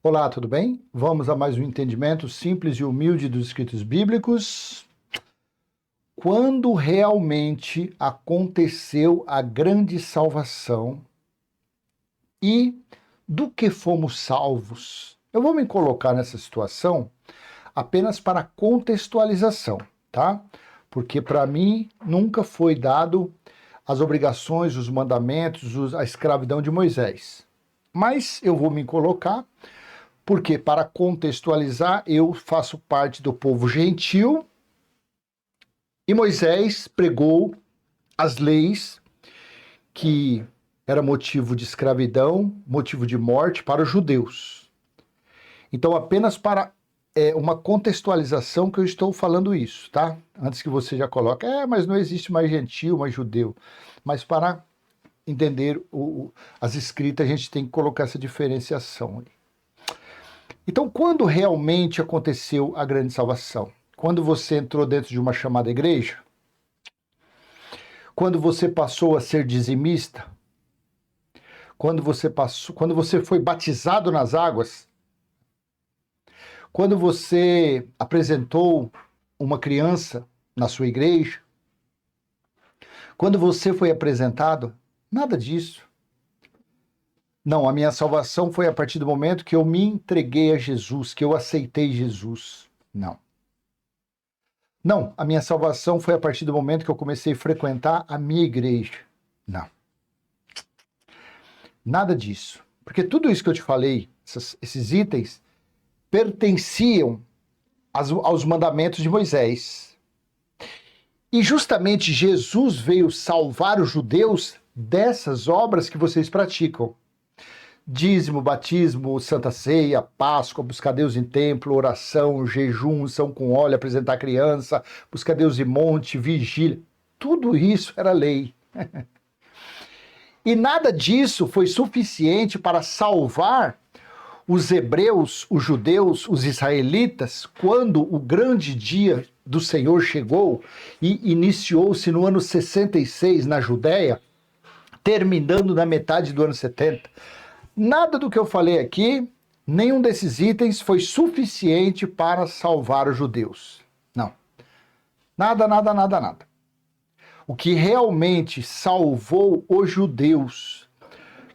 Olá, tudo bem? Vamos a mais um entendimento simples e humilde dos escritos bíblicos. Quando realmente aconteceu a grande salvação e do que fomos salvos? Eu vou me colocar nessa situação apenas para contextualização, tá? Porque para mim nunca foi dado as obrigações, os mandamentos, a escravidão de Moisés. Mas eu vou me colocar porque, para contextualizar, eu faço parte do povo gentil e Moisés pregou as leis que era motivo de escravidão, motivo de morte para os judeus. Então, apenas para uma contextualização que eu estou falando isso, tá? Antes que você já coloque, mas não existe mais gentil, mais judeu. Mas para entender as escritas, a gente tem que colocar essa diferenciação. Então, quando realmente aconteceu a grande salvação? Quando você entrou dentro de uma chamada igreja? Quando você passou a ser dizimista? Quando você foi batizado nas águas? Quando você apresentou uma criança na sua igreja? Quando você foi apresentado? Nada disso. Não, a minha salvação foi a partir do momento que eu me entreguei a Jesus, que eu aceitei Jesus. Não. Não, a minha salvação foi a partir do momento que eu comecei a frequentar a minha igreja. Não. Nada disso. Porque tudo isso que eu te falei, esses itens, pertenciam aos mandamentos de Moisés. E justamente Jesus veio salvar os judeus dessas obras que vocês praticam. Dízimo, batismo, Santa Ceia, Páscoa, buscar Deus em templo, oração, jejum, unção com óleo, apresentar criança, buscar Deus em monte, vigília. Tudo isso era lei. E nada disso foi suficiente para salvar os hebreus, os judeus, os israelitas, quando o grande dia do Senhor chegou e iniciou-se no ano 66 na Judéia, terminando na metade do ano 70. Nada do que eu falei aqui, nenhum desses itens foi suficiente para salvar os judeus. Não. Nada, nada, nada, nada. O que realmente salvou os judeus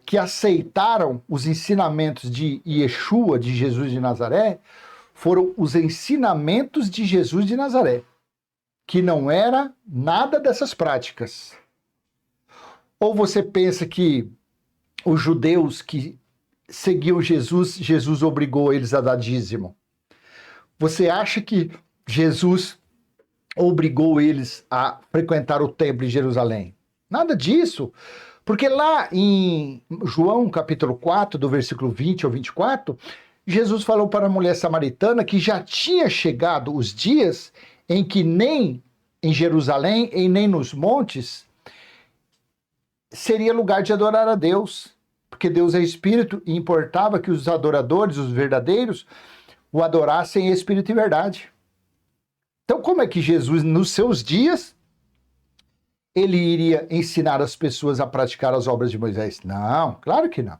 que aceitaram os ensinamentos de Yeshua, de Jesus de Nazaré, foram os ensinamentos de Jesus de Nazaré, que não era nada dessas práticas. Ou você pensa que os judeus que seguiam Jesus, Jesus obrigou eles a dar dízimo? Você acha que Jesus obrigou eles a frequentar o templo em Jerusalém? Nada disso. Porque lá em João capítulo 4, do versículo 20 ao 24, Jesus falou para a mulher samaritana que já tinha chegado os dias em que nem em Jerusalém e nem nos montes seria lugar de adorar a Deus, porque Deus é espírito e importava que os adoradores, os verdadeiros, o adorassem em espírito e verdade. Então, como é que Jesus, nos seus dias, ele iria ensinar as pessoas a praticar as obras de Moisés? Não, claro que não.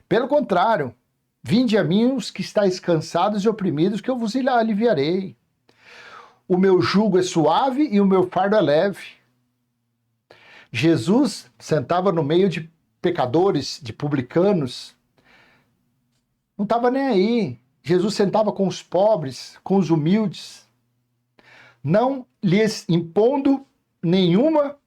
Pelo contrário, vinde a mim os que estáis cansados e oprimidos, que eu vos aliviarei. O meu jugo é suave e o meu fardo é leve. Jesus sentava no meio de pecadores, de publicanos, não estava nem aí. Jesus sentava com os pobres, com os humildes, não lhes impondo nenhuma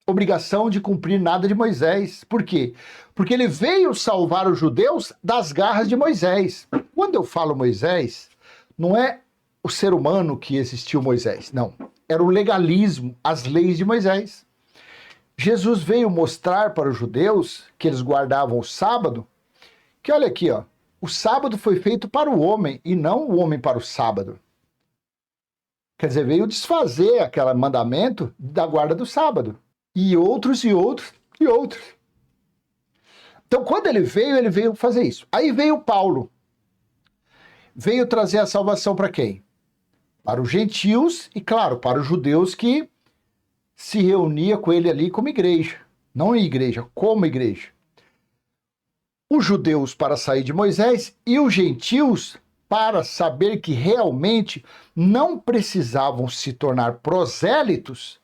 obrigação de cumprir nada de Moisés. Por quê? Porque ele veio salvar os judeus das garras de Moisés. Quando eu falo Moisés, não é o ser humano que existiu Moisés, não. Era o legalismo, as leis de Moisés. Jesus veio mostrar para os judeus que eles guardavam o sábado, que olha aqui, ó, o sábado foi feito para o homem e não o homem para o sábado. Quer dizer, veio desfazer aquele mandamento da guarda do sábado. E outros, e outros, e outros. Então, quando ele veio fazer isso. Aí veio Paulo. Veio trazer a salvação para quem? Para os gentios e, claro, para os judeus que se reunia com ele ali como igreja. Não em igreja, como igreja. os judeus para sair de Moisés e os gentios para saber que realmente não precisavam se tornar prosélitos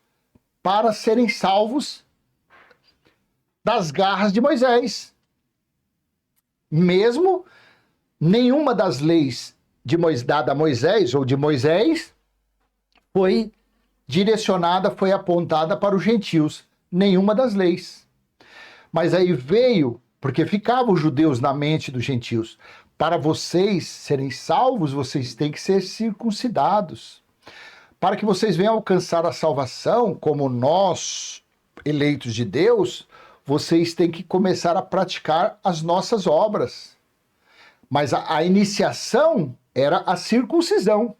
para serem salvos das garras de Moisés. Mesmo nenhuma das leis dada a Moisés ou de Moisés foi direcionada, foi apontada para os gentios. Nenhuma das leis. Mas aí veio, porque ficavam os judeus na mente dos gentios. Para vocês serem salvos, vocês têm que ser circuncidados. Para que vocês venham alcançar a salvação, como nós, eleitos de Deus, vocês têm que começar a praticar as nossas obras. Mas a iniciação era a circuncisão.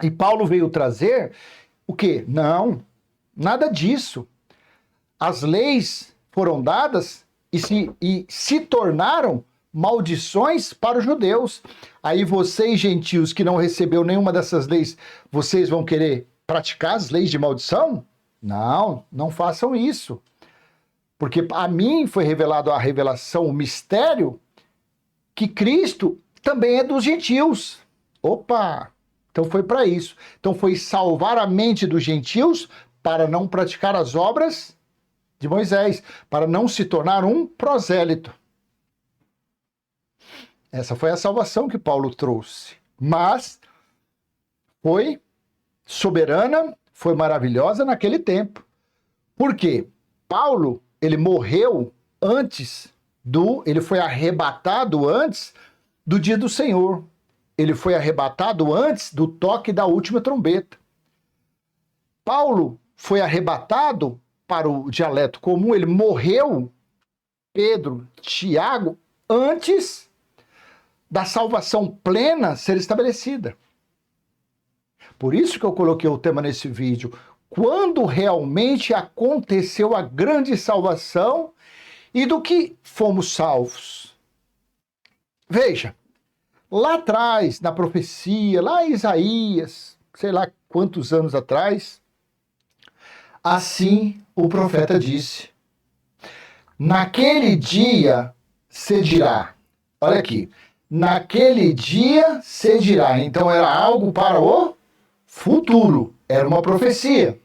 E Paulo veio trazer o quê? Não, nada disso. As leis foram dadas e se tornaram maldições para os judeus. Aí vocês, gentios, que não recebeu nenhuma dessas leis, vocês vão querer praticar as leis de maldição? Não, não façam isso. Porque a mim foi revelado a revelação, o mistério, que Cristo também é dos gentios. Opa! Então foi para isso. Então foi salvar a mente dos gentios para não praticar as obras de Moisés, para não se tornar um prosélito. Essa foi a salvação que Paulo trouxe. Mas foi soberana, foi maravilhosa naquele tempo. Por quê? Paulo, ele morreu ele foi arrebatado antes do dia do Senhor. Ele foi arrebatado antes do toque da última trombeta. Paulo foi arrebatado para o dialeto comum, ele morreu, Pedro, Tiago, antes da salvação plena ser estabelecida. Por isso que eu coloquei o tema nesse vídeo. Quando realmente aconteceu a grande salvação e do que fomos salvos? Veja, lá atrás, na profecia, lá em Isaías, sei lá quantos anos atrás, assim o profeta disse: naquele dia se dirá. Olha aqui. Naquele dia se dirá. Então era algo para o futuro. Era uma profecia.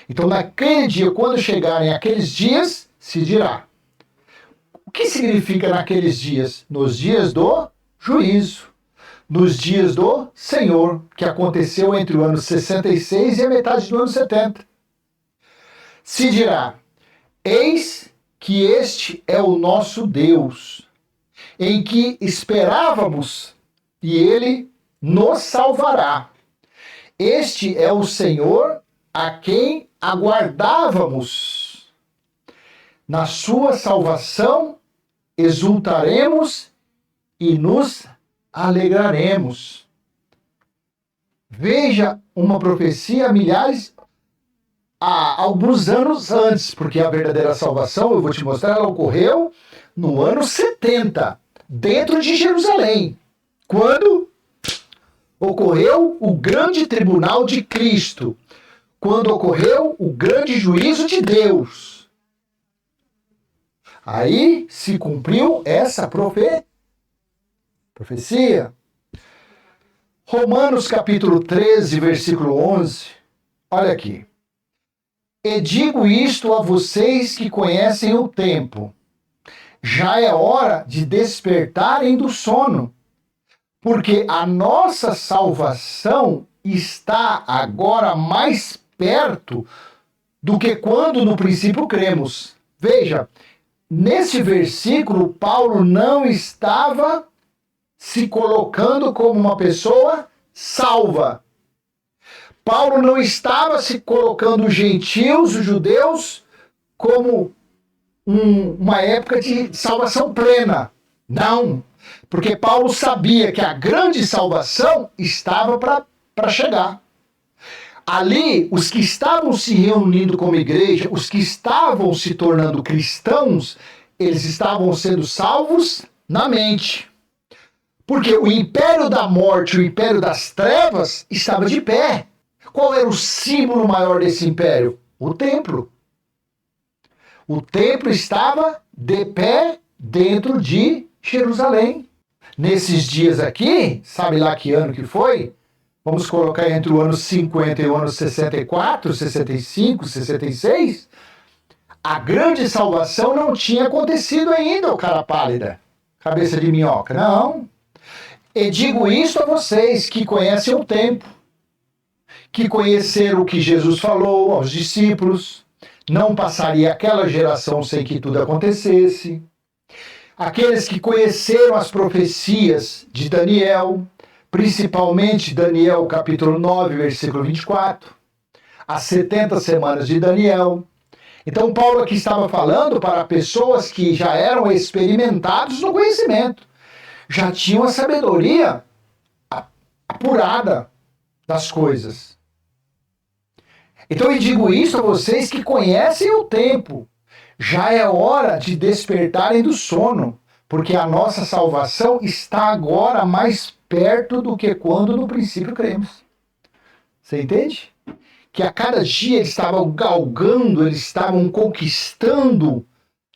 Então naquele dia, quando chegarem aqueles dias, se dirá. O que significa naqueles dias? Nos dias do juízo. Nos dias do Senhor, que aconteceu entre o ano 66 e a metade do ano 70. Se dirá: eis que este é o nosso Deus, em que esperávamos, e ele nos salvará. Este é o Senhor a quem aguardávamos. Na sua salvação exultaremos e nos alegraremos. Veja uma profecia há alguns anos antes, porque a verdadeira salvação, eu vou te mostrar, ela ocorreu no ano 70, dentro de Jerusalém, quando ocorreu o grande tribunal de Cristo, quando ocorreu o grande juízo de Deus. Aí se cumpriu essa profecia. Romanos capítulo 13, versículo 11, olha aqui. E digo isto a vocês que conhecem o tempo. Já é hora de despertarem do sono, porque a nossa salvação está agora mais perto do que quando no princípio cremos. Veja, nesse versículo, Paulo não estava se colocando como uma pessoa salva. Paulo não estava se colocando os gentios, os judeus, como uma época de salvação plena. Não, porque Paulo sabia que a grande salvação estava para chegar. Ali, os que estavam se reunindo como igreja, os que estavam se tornando cristãos, eles estavam sendo salvos na mente. Porque o império da morte, o império das trevas, estava de pé. Qual era o símbolo maior desse império? O templo. O templo estava de pé dentro de Jerusalém. Nesses dias aqui, sabe lá que ano que foi? Vamos colocar entre o ano 50 e o ano 64, 65, 66. A grande salvação não tinha acontecido ainda, o cara pálida. Cabeça de minhoca. Não. E digo isso a vocês que conhecem o tempo, que conheceram o que Jesus falou aos discípulos. Não passaria aquela geração sem que tudo acontecesse. Aqueles que conheceram as profecias de Daniel, principalmente Daniel capítulo 9, versículo 24, as 70 semanas de Daniel. Então Paulo aqui estava falando para pessoas que já eram experimentados no conhecimento, já tinham a sabedoria apurada das coisas. Então eu digo isso a vocês que conhecem o tempo. Já é hora de despertarem do sono, porque a nossa salvação está agora mais perto do que quando no princípio cremos. Você entende? Que a cada dia eles estavam galgando, eles estavam conquistando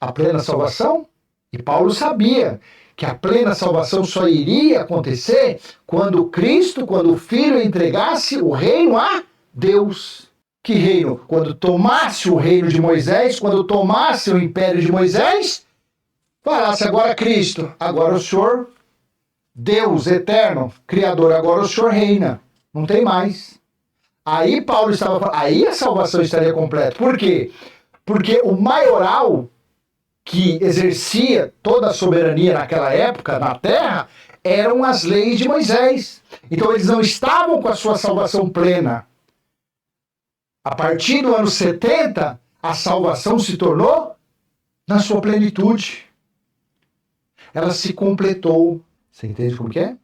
a plena salvação. E Paulo sabia que a plena salvação só iria acontecer quando Cristo, quando o Filho entregasse o reino a Deus. Que reino? Quando tomasse o reino de Moisés, quando tomasse o império de Moisés, falasse agora Cristo, agora o Senhor, Deus eterno, Criador, agora o Senhor reina. Não tem mais. Aí Paulo estava falando, aí a salvação estaria completa. Por quê? Porque o maioral que exercia toda a soberania naquela época na terra eram as leis de Moisés. Então eles não estavam com a sua salvação plena. A partir do ano 70, a salvação se tornou na sua plenitude. Ela se completou. Você entende como que é?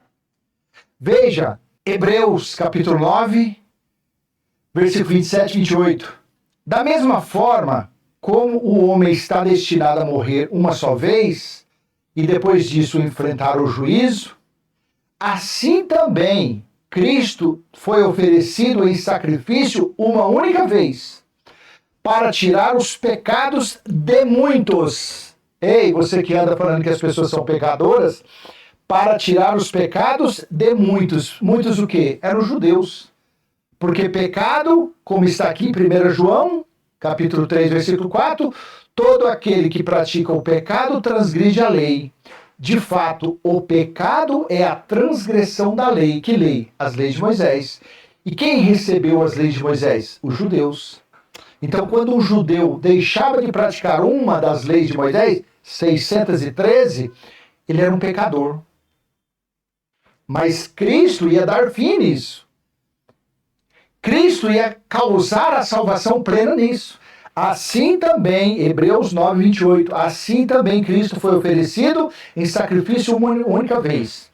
Veja, Hebreus capítulo 9, versículo 27 e 28. Da mesma forma como o homem está destinado a morrer uma só vez, e depois disso enfrentar o juízo, assim também Cristo foi oferecido em sacrifício uma única vez, para tirar os pecados de muitos. Ei, você que anda falando que as pessoas são pecadoras, para tirar os pecados de muitos. Muitos o quê? Eram os judeus. Porque pecado, como está aqui em 1 João, capítulo 3, versículo 4, todo aquele que pratica o pecado transgride a lei. De fato, o pecado é a transgressão da lei. Que lei? As leis de Moisés. E quem recebeu as leis de Moisés? Os judeus. Então, quando um judeu deixava de praticar uma das leis de Moisés, 613, ele era um pecador. Mas Cristo ia dar fim nisso. Cristo ia causar a salvação plena nisso. Assim também, Hebreus 9, 28, assim também Cristo foi oferecido em sacrifício uma única vez,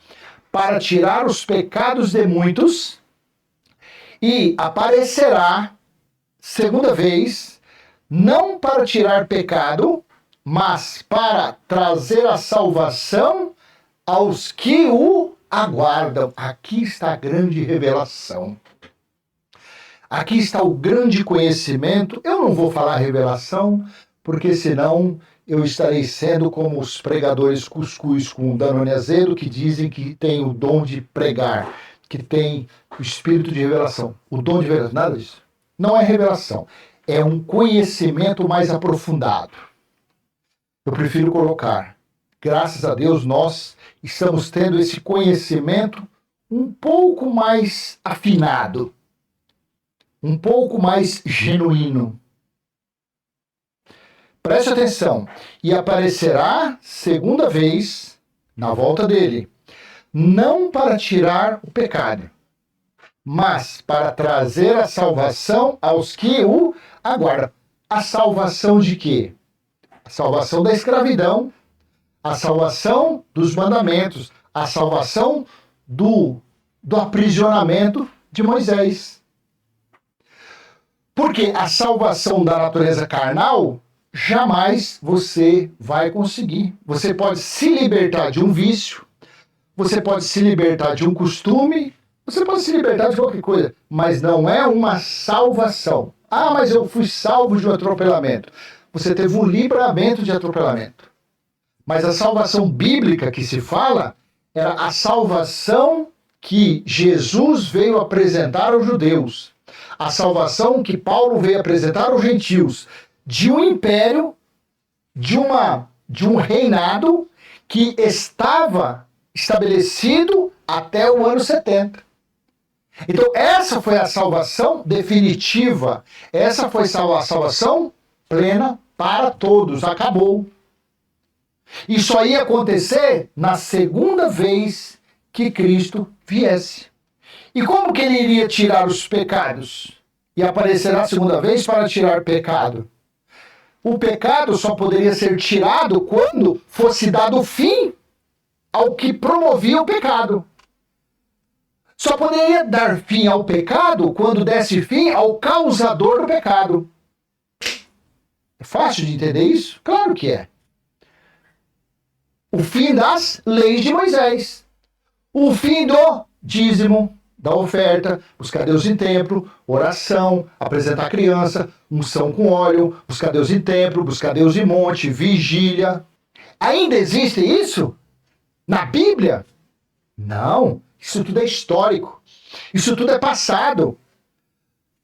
para tirar os pecados de muitos, e aparecerá segunda vez, não para tirar pecado, mas para trazer a salvação aos que o aguardam. Aqui está a grande revelação. Aqui está o grande conhecimento. Eu não vou falar revelação, porque senão eu estarei sendo como os pregadores cuscuz com Danone azedo, que dizem que tem o dom de pregar, que tem o espírito de revelação. O dom de revelação, nada disso. Não é revelação, é um conhecimento mais aprofundado. Eu prefiro colocar, graças a Deus, nós estamos tendo esse conhecimento um pouco mais afinado, um pouco mais genuíno. Preste atenção. E aparecerá segunda vez na volta dele, não para tirar o pecado, mas para trazer a salvação aos que o aguardam. A salvação de quê? A salvação da escravidão, a salvação dos mandamentos, a salvação do aprisionamento de Moisés. Porque a salvação da natureza carnal, jamais você vai conseguir. Você pode se libertar de um vício, você pode se libertar de um costume, você pode se libertar de qualquer coisa, mas não é uma salvação. Ah, mas eu fui salvo de um atropelamento. Você teve um livramento de atropelamento. Mas a salvação bíblica que se fala era a salvação que Jesus veio apresentar aos judeus. A salvação que Paulo veio apresentar aos gentios. De um império, de um reinado que estava estabelecido até o ano 70. Então, essa foi a salvação definitiva. Essa foi a salvação plena para todos. Acabou. E só ia acontecer na segunda vez que Cristo viesse. E como que ele iria tirar os pecados? E aparecerá a segunda vez para tirar pecado. O pecado só poderia ser tirado quando fosse dado fim ao que promovia o pecado. Só poderia dar fim ao pecado quando desse fim ao causador do pecado. É fácil de entender isso? Claro que é. O fim das leis de Moisés. O fim do dízimo, da oferta, buscar Deus em templo, oração, apresentar a criança, unção com óleo, buscar Deus em templo, buscar Deus em monte, vigília. Ainda existe isso? Na Bíblia? Não. Isso tudo é histórico. Isso tudo é passado.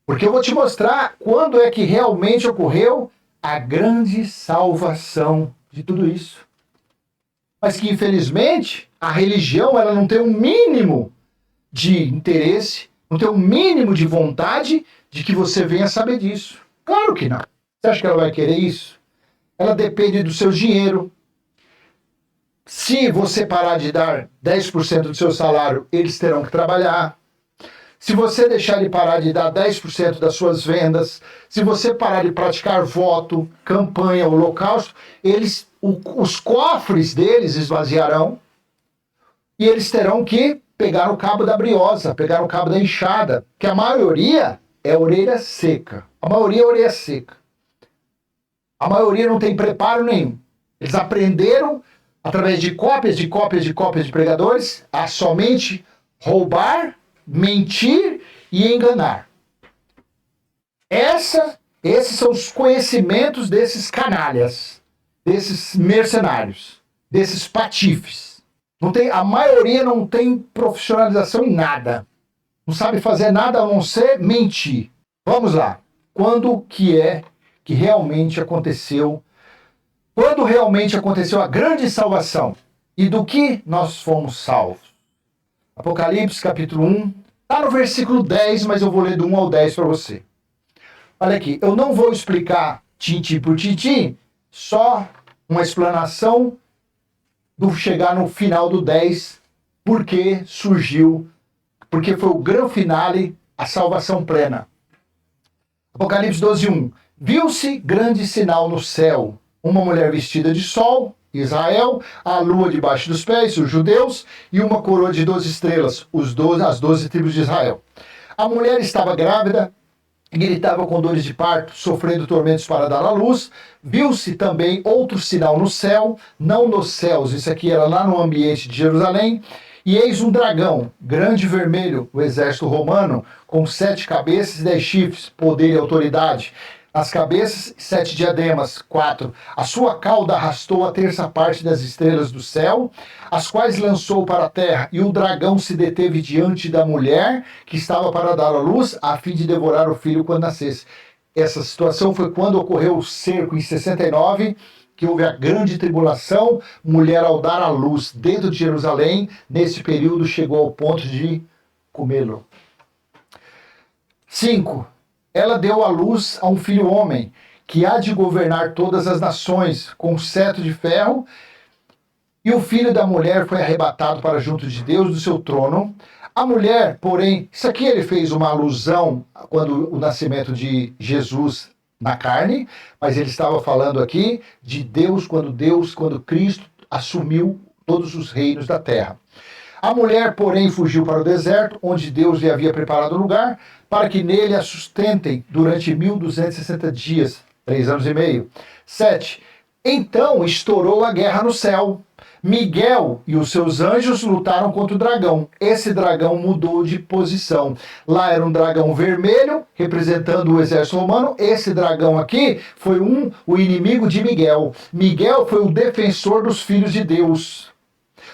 Porque eu vou te mostrar quando é que realmente ocorreu a grande salvação de tudo isso. Mas que, infelizmente, a religião ela não tem um mínimo de interesse, não tem um mínimo de vontade de que você venha saber disso. Claro que não. Você acha que ela vai querer isso? Ela depende do seu dinheiro. Se você parar de dar 10% do seu salário, eles terão que trabalhar. Se você deixar de parar de dar 10% das suas vendas, se você parar de praticar voto, campanha, holocausto, os cofres deles esvaziarão e eles terão que pegar o cabo da briosa, pegar o cabo da enxada, que a maioria é orelha seca. A maioria é orelha seca. A maioria não tem preparo nenhum. Eles aprenderam através de cópias de pregadores a somente roubar, mentir e enganar. Esses são os conhecimentos desses canalhas, desses mercenários, desses patifes. A maioria não tem profissionalização em nada. Não sabe fazer nada a não ser mentir. Vamos lá. Quando que realmente aconteceu? Quando realmente aconteceu a grande salvação? E do que nós fomos salvos? Apocalipse, capítulo 1. Está no versículo 10, mas eu vou ler do 1 ao 10 para você. Olha aqui, eu não vou explicar tintim por tintim, só uma explanação do chegar no final do 10, porque foi o grande finale, a salvação plena. Apocalipse 12, 1. Viu-se grande sinal no céu, uma mulher vestida de sol, Israel, a lua debaixo dos pés, os judeus, e uma coroa de 12 estrelas, as 12 tribos de Israel. A mulher estava grávida, gritava com dores de parto, sofrendo tormentos para dar à luz. Viu-se também outro sinal no céu, não nos céus, isso aqui era lá no ambiente de Jerusalém. E eis um dragão, grande e vermelho, o exército romano, com 7 cabeças e 10 chifres, poder e autoridade. As cabeças, 7 diademas, 4. A sua cauda arrastou a terça parte das estrelas do céu, as quais lançou para a terra, e o dragão se deteve diante da mulher que estava para dar à luz, a fim de devorar o filho quando nascesse. Essa situação foi quando ocorreu o cerco em 69, que houve a grande tribulação, mulher ao dar à luz dentro de Jerusalém, nesse período chegou ao ponto de comê-lo. 5. Ela deu à luz a um filho homem, que há de governar todas as nações, com um cetro de ferro, e o filho da mulher foi arrebatado para junto de Deus do seu trono. A mulher, porém, isso aqui ele fez uma alusão quando o nascimento de Jesus na carne, mas ele estava falando aqui de quando Cristo assumiu todos os reinos da terra. A mulher, porém, fugiu para o deserto, onde Deus lhe havia preparado lugar, para que nele a sustentem durante 1260 dias, 3 anos e meio. 7. Então estourou a guerra no céu. Miguel e os seus anjos lutaram contra o dragão. Esse dragão mudou de posição. Lá era um dragão vermelho, representando o exército romano. Esse dragão aqui foi o inimigo de Miguel. Miguel foi o defensor dos filhos de Deus,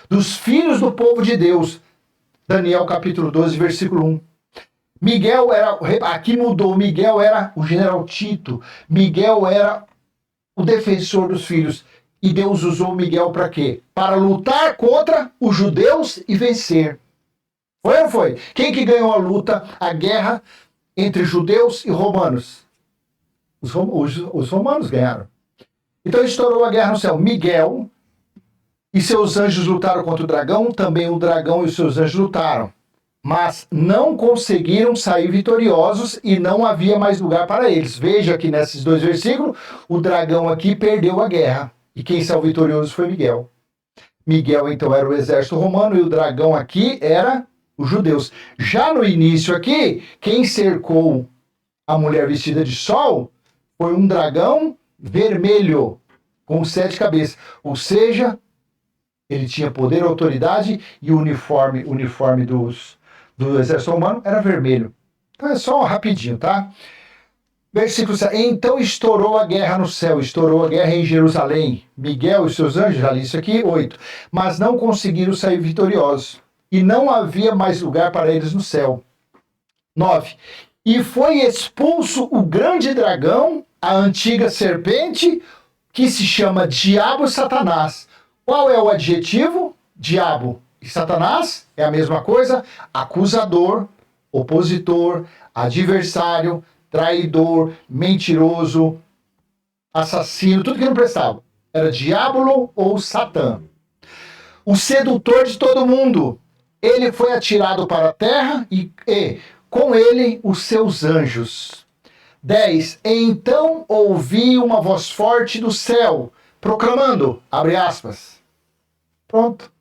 dos filhos do povo de Deus. Daniel capítulo 12, versículo 1. Miguel era, aqui mudou, Miguel era o general Tito. Miguel era o defensor dos filhos. E Deus usou Miguel para quê? Para lutar contra os judeus e vencer. Foi ou não foi? Quem que ganhou a luta, a guerra entre judeus e romanos? Os romanos ganharam. Então estourou a guerra no céu. Miguel e seus anjos lutaram contra o dragão, também o dragão e os seus anjos lutaram. Mas não conseguiram sair vitoriosos e não havia mais lugar para eles. Veja que nesses dois versículos, o dragão aqui perdeu a guerra. E quem saiu vitorioso foi Miguel. Miguel, então, era o exército romano e o dragão aqui era os judeus. Já no início aqui, quem cercou a mulher vestida de sol foi um dragão vermelho, com 7 cabeças. Ou seja, ele tinha poder, autoridade e o uniforme do exército romano era vermelho. Então é só rapidinho, tá? Versículo 7. Então estourou a guerra no céu, estourou a guerra em Jerusalém. Miguel e seus anjos, já li isso aqui, 8. Mas não conseguiram sair vitoriosos. E não havia mais lugar para eles no céu. 9. E foi expulso o grande dragão, a antiga serpente, que se chama Diabo e Satanás. Qual é o adjetivo? Diabo e Satanás é a mesma coisa. Acusador, opositor, adversário, traidor, mentiroso, assassino, tudo que não prestava. Era diabo ou Satã. O sedutor de todo mundo. Ele foi atirado para a terra e com ele os seus anjos. 10. Então ouvi uma voz forte do céu, proclamando, abre aspas. Pronto.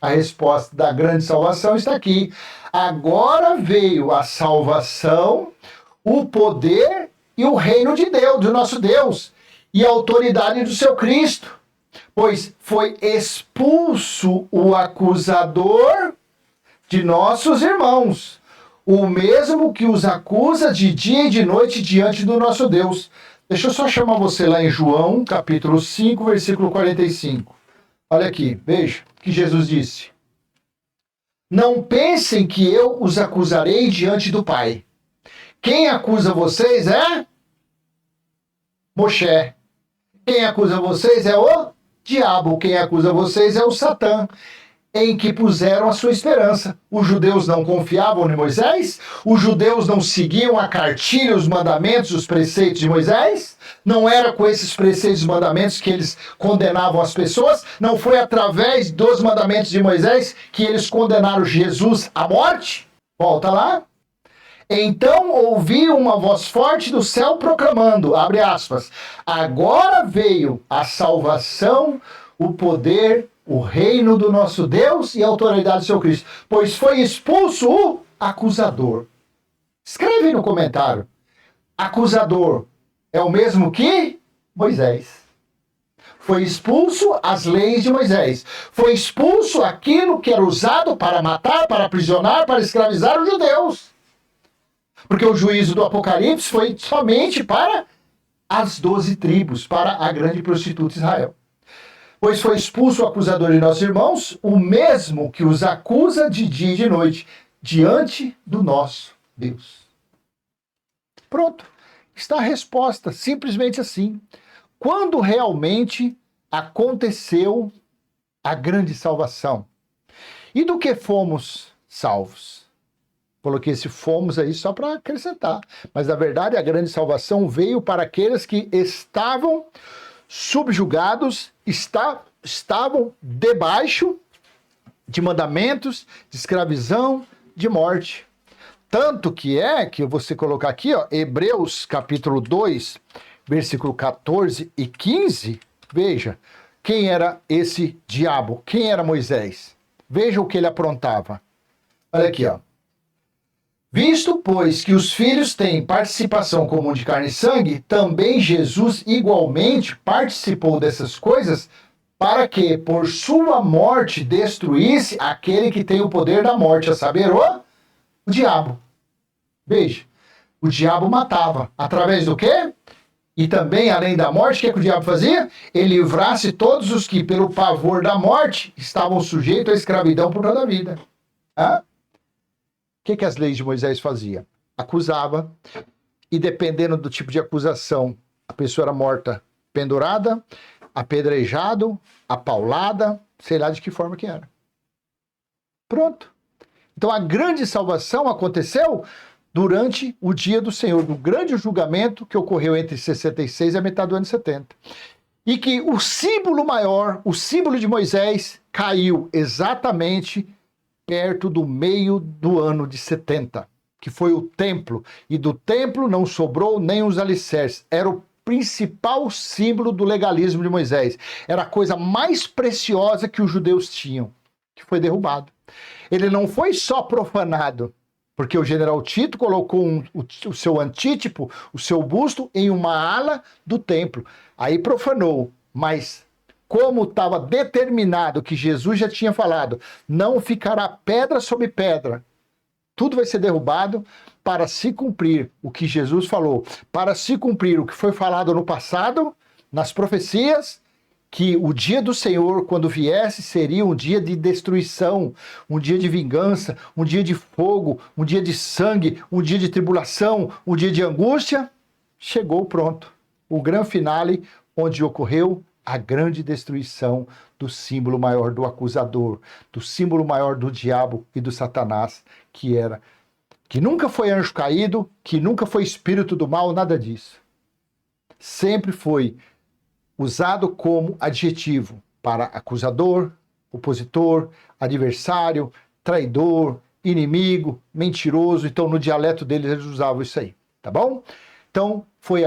A resposta da grande salvação está aqui. Agora veio a salvação, o poder e o reino de Deus, do nosso Deus, e a autoridade do seu Cristo, pois foi expulso o acusador de nossos irmãos, o mesmo que os acusa de dia e de noite diante do nosso Deus. Deixa eu só chamar você lá em João, capítulo 5, versículo 45. Olha aqui, veja o que Jesus disse. Não pensem que eu os acusarei diante do Pai. Quem acusa vocês é Moshe. Quem acusa vocês é o diabo. Quem acusa vocês é o Satã, em que puseram a sua esperança. Os judeus não confiavam em Moisés? Os judeus não seguiam a cartilha, os mandamentos, os preceitos de Moisés? Não era com esses preceitos e mandamentos que eles condenavam as pessoas? Não foi através dos mandamentos de Moisés que eles condenaram Jesus à morte? Volta lá. Então ouvi uma voz forte do céu proclamando, abre aspas, agora veio a salvação, o poder, o reino do nosso Deus e a autoridade do seu Cristo, pois foi expulso o acusador. Escreve aí no comentário. Acusador é o mesmo que Moisés. Foi expulso as leis de Moisés. Foi expulso aquilo que era usado para matar, para aprisionar, para escravizar os judeus. Porque o juízo do Apocalipse foi somente para as 12 tribos, para a grande prostituta Israel. Pois foi expulso o acusador de nossos irmãos, o mesmo que os acusa de dia e de noite, diante do nosso Deus. Pronto. Está a resposta, simplesmente assim. Quando realmente aconteceu a grande salvação? E do que fomos salvos? Coloquei esse fomos aí só para acrescentar. Mas, na verdade, a grande salvação veio para aqueles que estavam subjugados, estavam debaixo de mandamentos, de escravidão, de morte. Tanto que eu vou colocar aqui, ó, Hebreus capítulo 2, versículo 14 e 15. Veja, quem era esse diabo? Quem era Moisés? Veja o que ele aprontava. Olha aqui, ó. Visto, pois, que os filhos têm participação comum de carne e sangue, também Jesus igualmente participou dessas coisas para que por sua morte destruísse aquele que tem o poder da morte, a saber, o diabo. Veja, o diabo matava. Através do quê? E também, além da morte, o que o diabo fazia? Ele livrasse todos os que, pelo pavor da morte, estavam sujeitos à escravidão por toda a vida. Hã? O que as leis de Moisés faziam? Acusava, e dependendo do tipo de acusação, a pessoa era morta pendurada, apedrejado, apaulada, sei lá de que forma que era. Pronto. Então a grande salvação aconteceu durante o dia do Senhor, do grande julgamento que ocorreu entre 66 e a metade do ano 70. E que o símbolo maior, o símbolo de Moisés, caiu exatamente perto do meio do ano de 70, que foi o templo. E do templo não sobrou nem os alicerces. Era o principal símbolo do legalismo de Moisés. Era a coisa mais preciosa que os judeus tinham, que foi derrubado. Ele não foi só profanado, porque o general Tito colocou o seu antítipo, o seu busto, em uma ala do templo. Aí profanou, mas como estava determinado que Jesus já tinha falado, não ficará pedra sobre pedra, tudo vai ser derrubado para se cumprir o que Jesus falou, para se cumprir o que foi falado no passado, nas profecias, que o dia do Senhor, quando viesse, seria um dia de destruição, um dia de vingança, um dia de fogo, um dia de sangue, um dia de tribulação, um dia de angústia. Chegou pronto. O grande finale, onde ocorreu a grande destruição do símbolo maior do acusador, do símbolo maior do diabo e do Satanás, que nunca foi anjo caído, que nunca foi espírito do mal, nada disso. Sempre foi usado como adjetivo para acusador, opositor, adversário, traidor, inimigo, mentiroso. Então, no dialeto deles, eles usavam isso aí, tá bom? Então, foi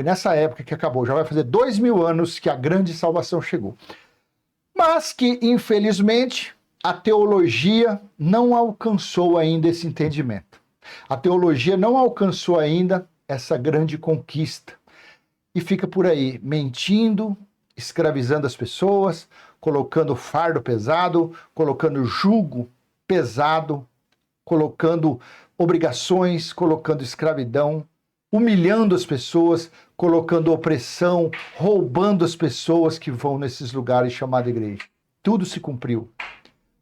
nessa época que acabou. Já vai fazer 2000 anos que a grande salvação chegou. Mas que, infelizmente, a teologia não alcançou ainda esse entendimento. A teologia não alcançou ainda essa grande conquista. E fica por aí, mentindo, escravizando as pessoas, colocando fardo pesado, colocando jugo pesado, colocando obrigações, colocando escravidão, humilhando as pessoas, colocando opressão, roubando as pessoas que vão nesses lugares chamados igreja. Tudo se cumpriu.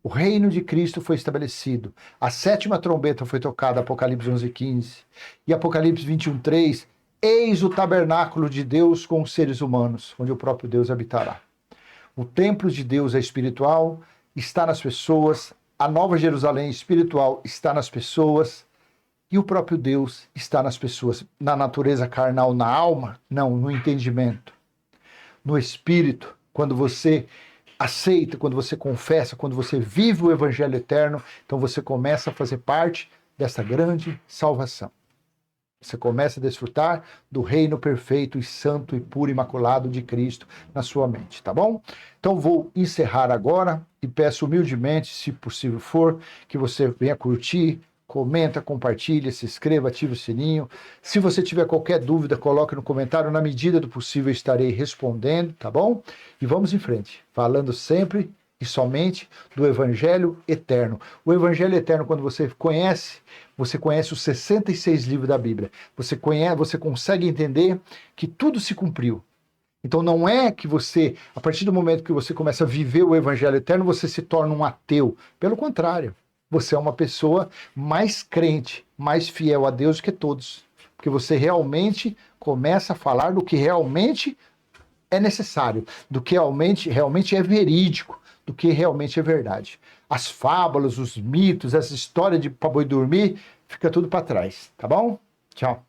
O reino de Cristo foi estabelecido. A 7ª trombeta foi tocada, Apocalipse 11:15. E Apocalipse 21:3, eis o tabernáculo de Deus com os seres humanos, onde o próprio Deus habitará. O templo de Deus é espiritual, está nas pessoas, a Nova Jerusalém espiritual está nas pessoas, e o próprio Deus está nas pessoas. Na natureza carnal, na alma? Não, no entendimento. No espírito, quando você aceita, quando você confessa, quando você vive o evangelho eterno, então você começa a fazer parte dessa grande salvação. Você começa a desfrutar do reino perfeito e santo e puro e imaculado de Cristo na sua mente, tá bom? Então vou encerrar agora e peço humildemente, se possível for, que você venha curtir, comenta, compartilha, se inscreva, ative o sininho. Se você tiver qualquer dúvida, coloque no comentário. Na medida do possível, estarei respondendo, tá bom? E vamos em frente, falando sempre e somente do Evangelho Eterno. O Evangelho Eterno, quando você conhece os 66 livros da Bíblia. Você consegue entender que tudo se cumpriu. Então não é que você, a partir do momento que você começa a viver o Evangelho Eterno, você se torna um ateu. Pelo contrário. Você é uma pessoa mais crente, mais fiel a Deus que todos. Porque você realmente começa a falar do que realmente é necessário, do que realmente é verídico, do que realmente é verdade. As fábulas, os mitos, essa história de pra boi dormir, fica tudo para trás, tá bom? Tchau.